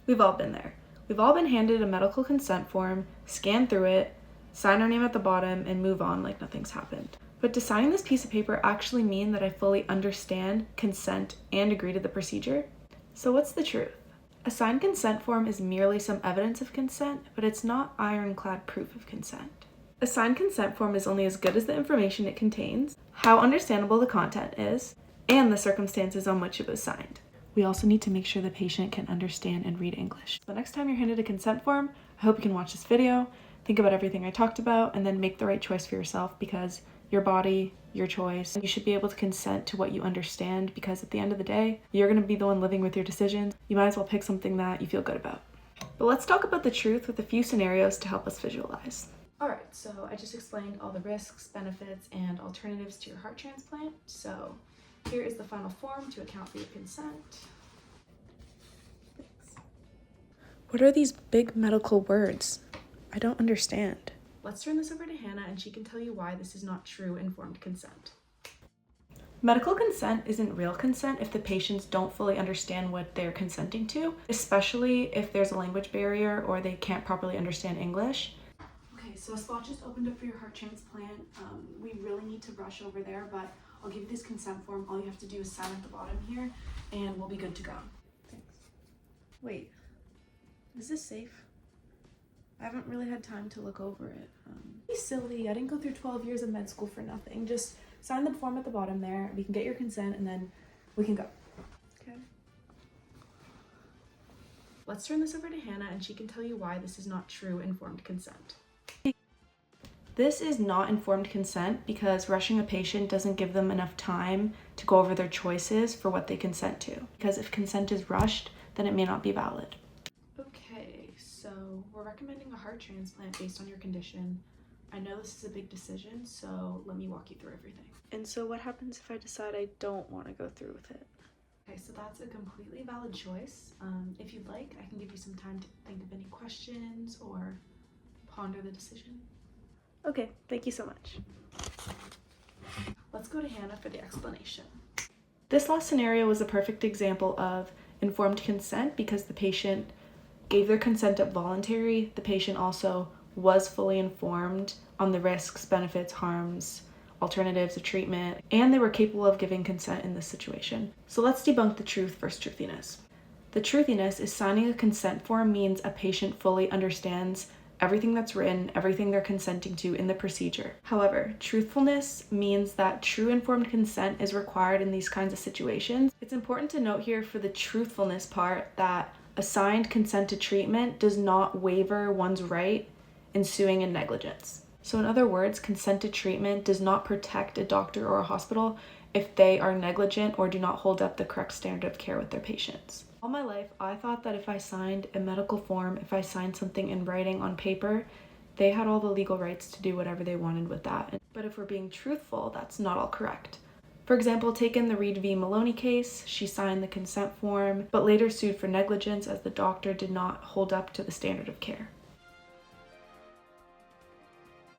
We've all been there. We've all been handed a medical consent form, scan through it, sign our name at the bottom, and move on like nothing's happened. But does signing this piece of paper actually mean that I fully understand, consent, and agree to the procedure? So what's the truth? A signed consent form is merely some evidence of consent, but it's not ironclad proof of consent. A signed consent form is only as good as the information it contains, how understandable the content is, and the circumstances on which it was signed. We also need to make sure the patient can understand and read English. The next time you're handed a consent form, I hope you can watch this video, think about everything I talked about, and then make the right choice for yourself, because your body, your choice. You should be able to consent to what you understand, because at the end of the day, you're going to be the one living with your decisions. You might as well pick something that you feel good about. But let's talk about the truth with a few scenarios to help us visualize. Alright, so I just explained all the risks, benefits, and alternatives to your heart transplant. So here is the final form to account for your consent. Thanks. What are these big medical words? I don't understand. Let's turn this over to Hannah and she can tell you why this is not true informed consent. Medical consent isn't real consent if the patients don't fully understand what they're consenting to, especially if there's a language barrier or they can't properly understand English. Okay, so a spot just opened up for your heart transplant. We really need to rush over there, but I'll give you this consent form. All you have to do is sign at the bottom here and we'll be good to go. Thanks. Wait, is this safe? I haven't really had time to look over it. Be silly, I didn't go through 12 years of med school for nothing. Just sign the form at the bottom there. We can get your consent and then we can go. Okay. Let's turn this over to Hannah and she can tell you why this is not true informed consent. This is not informed consent because rushing a patient doesn't give them enough time to go over their choices for what they consent to. Because if consent is rushed, then it may not be valid. Okay, so we're recommending a heart transplant based on your condition. I know this is a big decision, so let me walk you through everything. And so what happens if I decide I don't want to go through with it? Okay, so that's a completely valid choice. If you'd like, I can give you some time to think of any questions or ponder the decision. Okay, thank you so much. Let's go to Hannah for the explanation. This last scenario was a perfect example of informed consent because the patient gave their consent at voluntary. The patient also was fully informed on the risks, benefits, harms, alternatives of treatment, and they were capable of giving consent in this situation. So let's debunk the truth versus truthiness. The truthiness is signing a consent form means a patient fully understands everything that's written, everything they're consenting to in the procedure. However, truthfulness means that true informed consent is required in these kinds of situations. It's important to note here for the truthfulness part that assigned consent to treatment does not waiver one's right in suing in negligence. So in other words, consent to treatment does not protect a doctor or a hospital if they are negligent or do not hold up the correct standard of care with their patients. All my life, I thought that if I signed a medical form, if I signed something in writing on paper, they had all the legal rights to do whatever they wanted with that. But if we're being truthful, that's not all correct. For example, take in the Reed v. Maloney case. She signed the consent form, but later sued for negligence as the doctor did not hold up to the standard of care.